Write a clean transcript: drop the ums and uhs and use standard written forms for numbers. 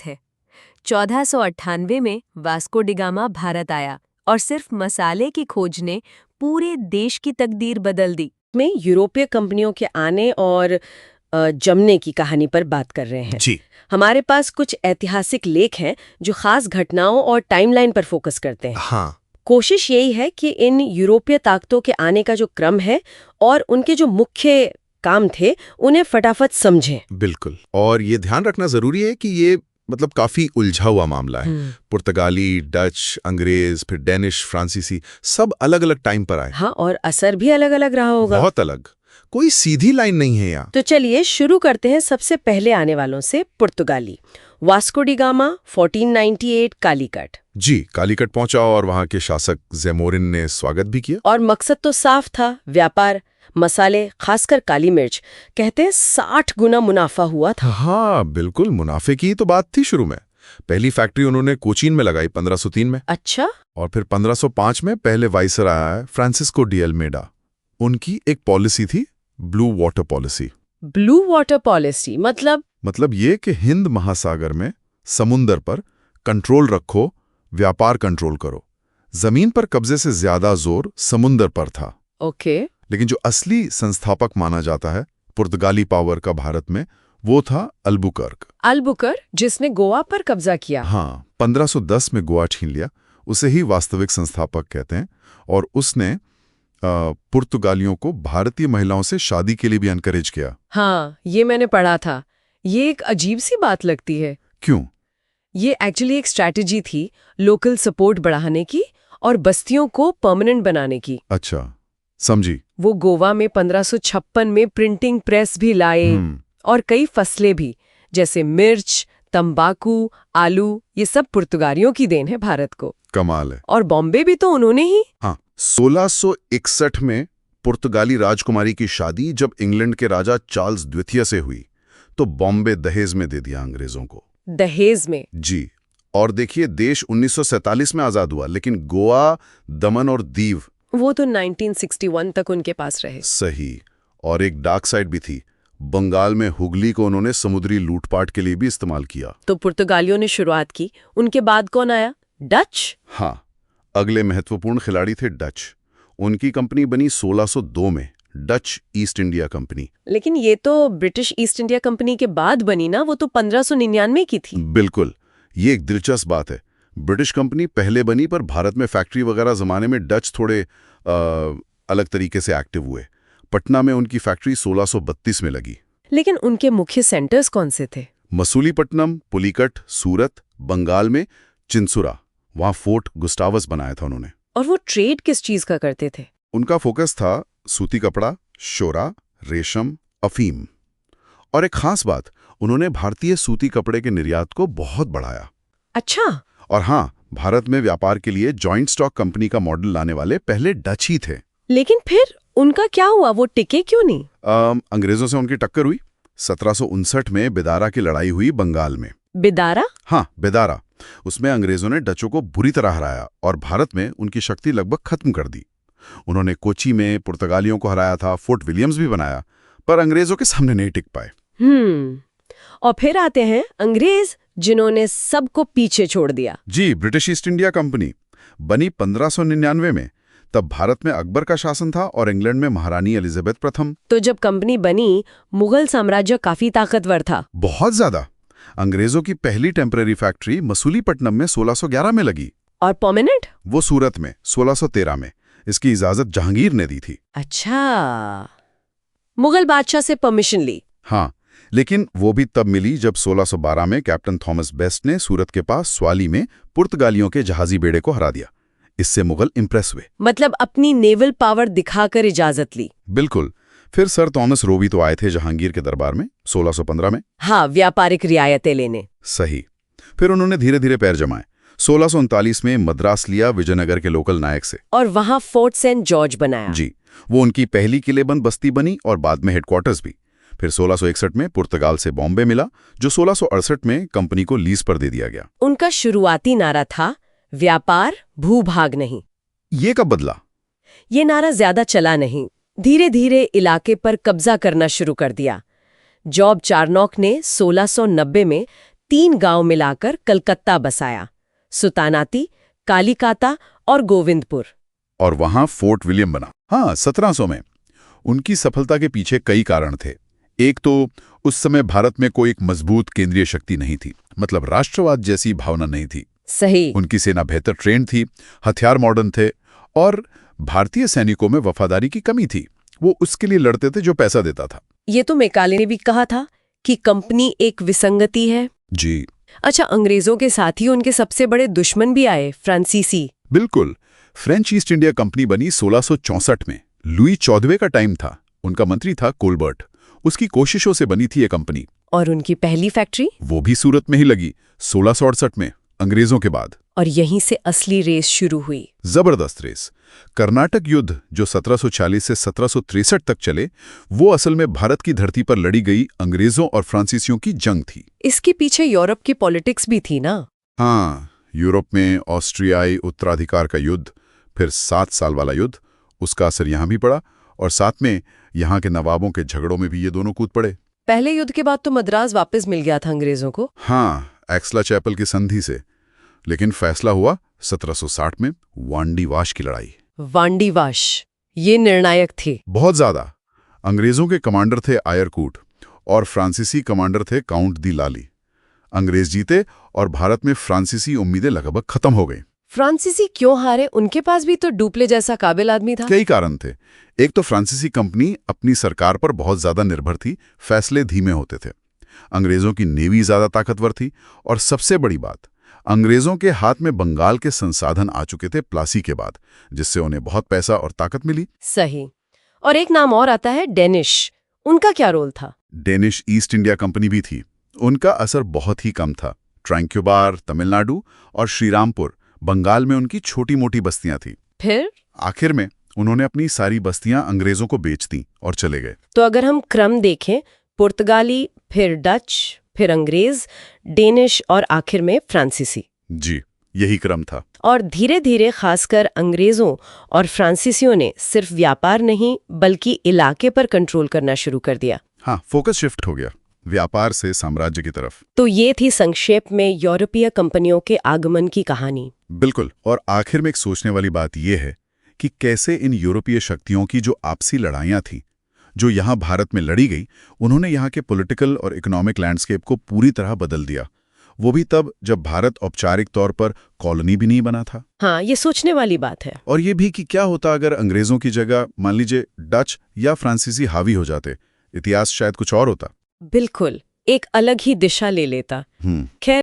है। 1498 में Vasco da gamma Bharat आया और सिर्फ मसाले की खोज ने पूरे देश की तकदीर बदल दी। में यूरोपीय कंपनियों के आने और जमने की कहानी पर बात कर रहे हैं। जी। हमारे पास कुछ ऐतिहासिक लेख हैं जो खास घटनाओं और टाइमलाइन पर फोकस करते हैं। हाँ। कोशिश यही है कि इन यूरोपीय ताकतों के आने का जो क्रम है और उनके जो मुख्य काम थे उन्हें फटाफट समझें। बिल्कुल। और ये ध्यान रखना जरूरी है कि ये काफी उलझा हुआ मामला है। पुर्तगाली, डच, अंग्रेज, फिर डेनिश, फ्रांसीसी सब अलग अलग टाइम पर आए। हाँ, और असर भी अलग अलग रहा होगा। बहुत अलग, कोई सीधी लाइन नहीं है यहाँ। तो चलिए शुरू करते हैं सबसे पहले आने वालों से, पुर्तगाली। Vasco da Gama 1498 Calicut. जी, कालीकट पहुंचा और वहां के शासक ज़ेमोरिन ने स्वागत भी किया। और मकसद तो साफ था, व्यापार, मसाले, खासकर काली मिर्च। कहते हैं 60 गुना मुनाफा हुआ था। हाँ बिल्कुल, मुनाफे की तो बात थी शुरू में। पहली फैक्ट्री उन्होंने कोचीन में लगाई 1503 में। अच्छा। और फिर 1505 में पहले वाइसर आया है फ्रांसिस्को डी अल्मेडा। उनकी एक पॉलिसी थी, blue water policy. Blue water policy मतलब ये कि हिंद महासागर में समुंदर पर कंट्रोल रखो, व्यापार कंट्रोल करो। जमीन पर कब्जे से ज्यादा जोर समुंदर पर था। ओके। लेकिन जो असली संस्थापक माना जाता है पुर्तगाली पावर का भारत में, वो था अल्बुकर्क, जिसने गोवा पर कब्जा किया। हाँ, 1510 में गोवा छीन लिया। उसे ही वास्तविक संस्थापक कहते हैं। और उसने पुर्तगालियों को भारतीय महिलाओं से शादी के लिए भी एनकरेज किया। हाँ, ये मैंने पढ़ा था। ये एक अजीब सी बात लगती है। क्यों? ये एक्चुअली एक स्ट्रैटेजी थी लोकल सपोर्ट बढ़ाने की और बस्तियों को परमानेंट बनाने की। अच्छा, समझी। वो गोवा में 1556 में प्रिंटिंग प्रेस भी लाए और कई फसलें भी, जैसे मिर्च, तंबाकू, आलू, ये सब पुर्तगालियों की देन है भारत को। कमाल है। और बॉम्बे भी तो उन्होंने ही। हाँ, 1661 में पुर्तगाली राजकुमारी की शादी जब इंग्लैंड के राजा चार्ल्स द्वितीय से हुई, तो बॉम्बे दहेज में दे दिया अंग्रेजों को। दहेज में? जी। और देखिए, देश 1947 में आजाद हुआ, लेकिन गोवा, दमन और दीव वो तो 1961 तक उनके पास रहे। सही। और एक डार्क साइड भी थी, बंगाल में हुगली को उन्होंने समुद्री लूटपाट के लिए भी इस्तेमाल किया। तो पुर्तगालियों ने शुरुआत की, उनके बाद कौन आया? डच? हाँ, अगले महत्वपूर्ण खिलाड़ी थे डच। उनकी कंपनी बनी 1602 में, डच ईस्ट इंडिया कंपनी। लेकिन ये तो ब्रिटिश ईस्ट इंडिया कंपनी के बाद बनी ना, वो तो 1599 की थी। बिल्कुल, ये एक दिलचस्प बात है। ब्रिटिश कंपनी पहले बनी, पर भारत में फैक्ट्री वगैरह जमाने में डच थोड़े अलग तरीके से एक्टिव हुए। पटना में उनकी फैक्ट्री 1632 में लगी। लेकिन उनके मुख्य सेंटर्स कौन से थे? मसूलीपट्टनम, पुलिकट, सूरत, बंगाल में चिंसुरा, वहां फोर्ट गुस्टावस बनाया था उन्होंने। और वो ट्रेड किस चीज का करते थे? उनका फोकस था सूती कपड़ा, शोरा, रेशम, अफीम। और एक खास बात, उन्होंने भारतीय सूती कपड़े के निर्यात को बहुत बढ़ाया। अच्छा। और हाँ, भारत में व्यापार के लिए जॉइंट स्टॉक कंपनी का मॉडल लाने वाले पहले डच ही थे। लेकिन फिर उनका क्या हुआ? वो टिके क्यों नहीं? अंग्रेजों से उनकी टक्कर हुई। 1759 में बेदारा की लड़ाई हुई बंगाल में। बेदारा? हाँ, बेदारा। उसमें अंग्रेजों ने डचों को बुरी तरह हराया और भारत में उनकी शक्ति लगभग खत्म कर दी। उन्होंने कोची में पुर्तगालियों को हराया था, फोर्ट विलियम्स भी बनाया, पर अंग्रेजों के सामने नहीं टिक पाए। और फिर आते हैं अंग्रेज, जिन्होंने सबको पीछे छोड़ दिया। जी, ब्रिटिश ईस्ट इंडिया कंपनी बनी 1599 में। तब भारत में अकबर का शासन था और इंग्लैंड में महारानी एलिजाबेथ प्रथम। तो जब कंपनी बनी, मुगल साम्राज्य काफी ताकतवर था। बहुत ज्यादा। अंग्रेजों की पहली टेम्पररी फैक्ट्री मसूलीपट्टनम में 1611 में लगी। और परमानेंट? वो सूरत में 1613 में। इसकी इजाजत जहांगीर ने दी थी। अच्छा, मुगल बादशाह से परमिशन ली? हाँ, लेकिन वो भी तब मिली जब 1612 में कैप्टन थॉमस बेस्ट ने सूरत के पास स्वाली में पुर्तगालियों के जहाजी बेड़े को हरा दिया। इससे मुगल इंप्रेस हुए। मतलब अपनी नेवल पावर दिखाकर इजाजत ली। बिल्कुल। फिर सर थॉमस रो भी तो आए थे जहांगीर के दरबार में 1615 में। हाँ, व्यापारिक रियायतें लेने। सही। फिर उन्होंने धीरे धीरे पैर जमाए। 1639 में मद्रास लिया विजयनगर के लोकल नायक से, और वहां फोर्ट सेंट जॉर्ज बनाया। जी, वो उनकी पहली किलेबंद बस्ती बनी और बाद में हेडक्वार्टर्स भी। फिर 1661 में पुर्तगाल से बॉम्बे मिला, जो 1668 में कंपनी को लीज पर दे दिया गया। उनका शुरुआती नारा था व्यापार, भूभाग नहीं। ये कब बदला? ये नारा ज्यादा चला नहीं, धीरे धीरे इलाके पर कब्जा करना शुरू कर दिया। जॉब चार्नॉक ने 1690 में 3 गांव मिलाकर कलकत्ता बसाया, सुतानाती, कालिकाता और गोविंदपुर। और वहां फोर्ट विलियम बना। हाँ, 1700 में। उनकी सफलता के पीछे कई कारण थे। एक तो उस समय भारत में कोई एक मजबूत केंद्रीय शक्ति नहीं थी, मतलब राष्ट्रवाद जैसी भावना नहीं थी। सही। उनकी सेना बेहतर ट्रेन थी, हथियार मॉडर्न थे, और भारतीय सैनिकों में वफादारी की कमी थी। वो उसके लिए लड़ते थे जो पैसा देता था। ये तो मैकाले ने भी कहा था कि कंपनी एक विसंगति है। जी अच्छा, अंग्रेजों के साथ ही उनके सबसे बड़े दुश्मन भी आए, फ्रांसीसी। बिल्कुल। फ्रेंच ईस्ट इंडिया कंपनी बनी 1664 में। लुई 14वें का टाइम था। उनका मंत्री था कोलबर्ट। उसकी कोशिशों से बनी थी ये कंपनी। और उनकी पहली फैक्ट्री? वो भी सूरत में ही लगी, 1668 में, अंग्रेजों के बाद। और यहीं से असली रेस शुरू हुई। जबरदस्त रेस। कर्नाटक युद्ध जो 1740 से 1763 तक चले, वो असल में भारत की धरती पर लड़ी गई अंग्रेजों और फ्रांसीसियों की जंग थी। इसके पीछे यूरोप की पॉलिटिक्स भी थी ना? हाँ, यूरोप में ऑस्ट्रियाई उत्तराधिकार का युद्ध, फिर 7 साल वाला युद्ध, उसका असर यहाँ भी पड़ा। और साथ में यहाँ के नवाबों के झगड़ों में भी ये दोनों कूद पड़े। पहले युद्ध के बाद तो मद्रास वापस मिल गया था अंग्रेजों को। हाँ, एक्सला चैपल की संधि से। लेकिन फैसला हुआ 1760 में, वांडीवाश की लड़ाई। वांडीवाश, ये निर्णायक थी। बहुत ज्यादा। अंग्रेजों के कमांडर थे आयरकूट और फ्रांसीसी कमांडर थे काउंट दी लाली। अंग्रेज जीते और भारत में फ्रांसीसी उम्मीदें लगभग खत्म हो गई। फ्रांसीसी क्यों हारे? उनके पास भी तो डुप्ले जैसा काबिल आदमी था। कई कारण थे। एक तो फ्रांसीसी कंपनी अपनी सरकार पर बहुत ज्यादा निर्भर थी, फैसले धीमे होते थे। अंग्रेजों की नेवी ज्यादा ताकतवर थी, और सबसे बड़ी बात, अंग्रेजों के हाथ में बंगाल के संसाधन आ चुके थे प्लासी के बाद, जिससे उन्हें बहुत पैसा और ताकत मिली। सही। और एक नाम और आता है, डेनिश। उनका क्या रोल था? डेनिश ईस्ट इंडिया कंपनी भी थी। उनका असर बहुत ही कम था। ट्रैंक्यूबार, तमिलनाडु और श्रीरामपुर, बंगाल में उनकी छोटी मोटी बस्तियां थी। फिर आखिर में उन्होंने अपनी सारी बस्तियां अंग्रेजों को बेच दी और चले गए। तो अगर हम क्रम देखें, पुर्तगाली, फिर डच, फिर अंग्रेज, डेनिश और आखिर में फ्रांसीसी। जी, यही क्रम था। और धीरे धीरे खासकर अंग्रेजों और फ्रांसीसियों ने सिर्फ व्यापार नहीं बल्कि इलाके पर कंट्रोल करना शुरू कर दिया। हाँ, फोकस शिफ्ट हो गया व्यापार से साम्राज्य की तरफ। तो ये थी संक्षेप में यूरोपीय कंपनियों के आगमन की कहानी। बिल्कुल। और आखिर में एक सोचने वाली बात यह है कि कैसे इन यूरोपीय शक्तियों की जो आपसी लड़ाइयाँ थीं, जो यहाँ भारत में लड़ी गई, उन्होंने यहाँ के पॉलिटिकल और इकोनॉमिक लैंडस्केप को पूरी तरह बदल दिया। वो भी तब जब भारत औपचारिक तौर पर कॉलोनी भी नहीं बना था। हाँ, ये सोचने वाली बात है। और ये भी कि क्या होता अगर अंग्रेजों की जगह मान लीजिए डच या फ्रांसीसी हावी हो जाते, इतिहास शायद कुछ और होता। बिल्कुल, एक अलग ही दिशा ले लेता। खैर,